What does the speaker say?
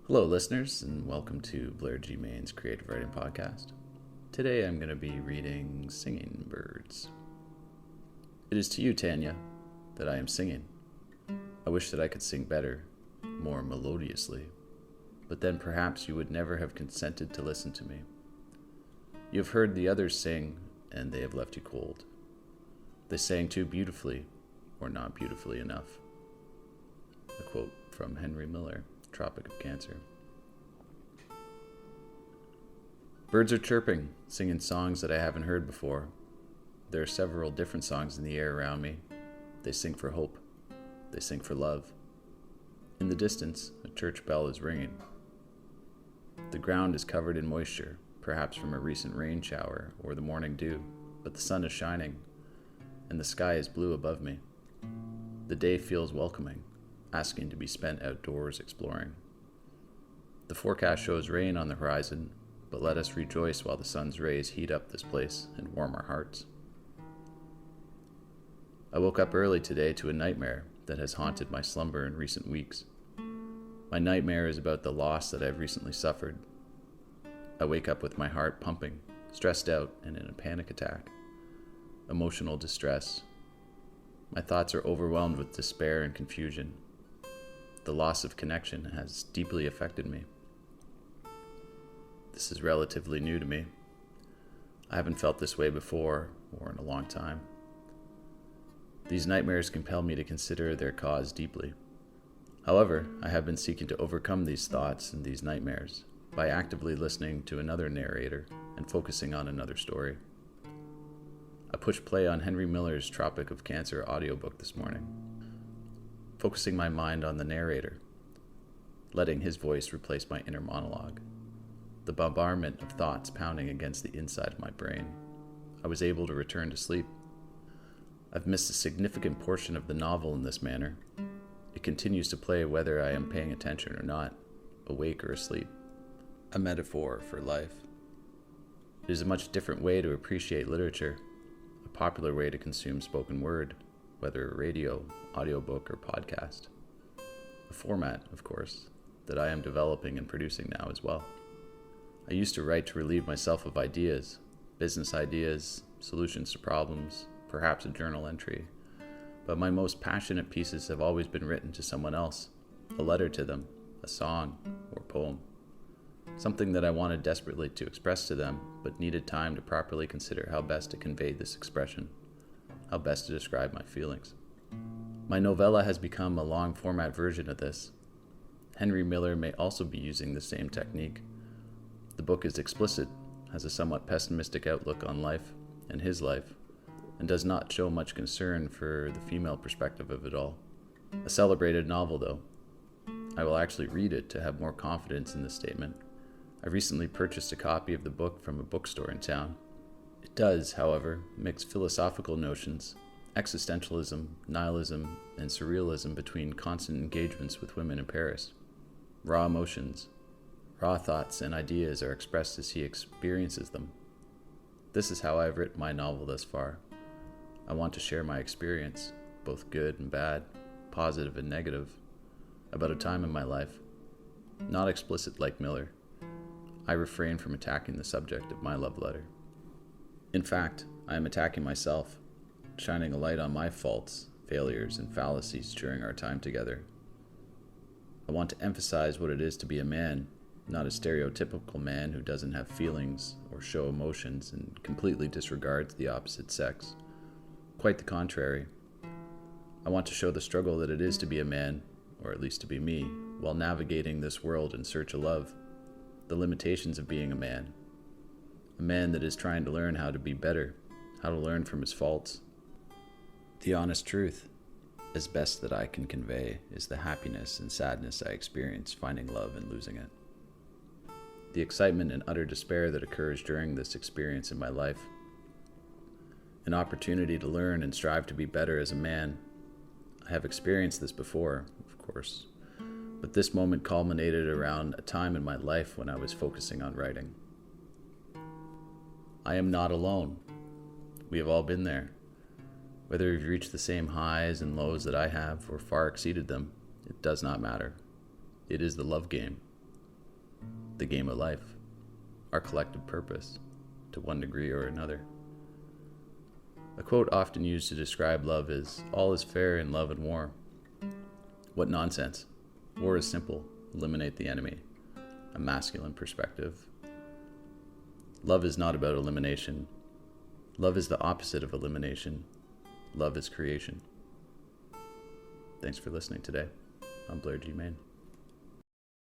Hello, listeners, and welcome to Blair G. Main's Creative Writing Podcast. Today I'm going to be reading Singing Birds. It is to you, Tania, that I am singing. I wish that I could sing better, more melodiously, but then perhaps you would never have consented to listen to me. You have heard the others sing, and they have left you cold. They sang too beautifully, or not beautifully enough. A quote from Henry Miller, Tropic of Cancer. Birds are chirping, singing songs that I haven't heard before. There are several different songs in the air around me. They sing for hope. They sing for love. In the distance, a church bell is ringing. The ground is covered in moisture, perhaps from a recent rain shower or the morning dew, but the sun is shining, and the sky is blue above me. The day feels welcoming, asking to be spent outdoors exploring. The forecast shows rain on the horizon, but let us rejoice while the sun's rays heat up this place and warm our hearts. I woke up early today to a nightmare that has haunted my slumber in recent weeks. My nightmare is about the loss that I've recently suffered. I wake up with my heart pumping, stressed out and in a panic attack. Emotional distress. My thoughts are overwhelmed with despair and confusion. The loss of connection has deeply affected me. This is relatively new to me. I haven't felt this way before or in a long time. These nightmares compel me to consider their cause deeply. However, I have been seeking to overcome these thoughts and these nightmares by actively listening to another narrator and focusing on another story. I pushed play on Henry Miller's Tropic of Cancer audiobook this morning, focusing my mind on the narrator, letting his voice replace my inner monologue. The bombardment of thoughts pounding against the inside of my brain. I was able to return to sleep. I've missed a significant portion of the novel in this manner. It continues to play whether I am paying attention or not, awake or asleep. A metaphor for life. It is a much different way to appreciate literature, a popular way to consume spoken word, whether radio, audiobook, or podcast. A format, of course, that I am developing and producing now as well. I used to write to relieve myself of ideas, business ideas, solutions to problems, perhaps a journal entry, but my most passionate pieces have always been written to someone else, a letter to them, a song, or poem. Something that I wanted desperately to express to them, but needed time to properly consider how best to convey this expression, how best to describe my feelings. My novella has become a long format version of this. Henry Miller may also be using the same technique. The book is explicit, has a somewhat pessimistic outlook on life and his life, and does not show much concern for the female perspective of it all. A celebrated novel, though. I will actually read it to have more confidence in this statement. I recently purchased a copy of the book from a bookstore in town. It does, however, mix philosophical notions, existentialism, nihilism, and surrealism between constant engagements with women in Paris. Raw emotions, raw thoughts and ideas are expressed as he experiences them. This is how I've written my novel thus far. I want to share my experience, both good and bad, positive and negative, about a time in my life. Not explicit like Miller. I refrain from attacking the subject of my love letter. In fact, I am attacking myself, shining a light on my faults, failures, and fallacies during our time together. I want to emphasize what it is to be a man, not a stereotypical man who doesn't have feelings or show emotions and completely disregards the opposite sex. Quite the contrary. I want to show the struggle that it is to be a man, or at least to be me, while navigating this world in search of love. The limitations of being a man. A man that is trying to learn how to be better, how to learn from his faults. The honest truth, as best that I can convey, is the happiness and sadness I experience finding love and losing it. The excitement and utter despair that occurs during this experience in my life. An opportunity to learn and strive to be better as a man. I have experienced this before, of course, but this moment culminated around a time in my life when I was focusing on writing. I am not alone. We have all been there. Whether you've reached the same highs and lows that I have or far exceeded them, it does not matter. It is the love game. the game of life, our collective purpose, to one degree or another. A quote often used to describe love is, "All is fair in love and war." What nonsense. War is simple. Eliminate the enemy. A masculine perspective. Love is not about elimination. Love is the opposite of elimination. Love is creation. Thanks for listening today. I'm Blair G. Main.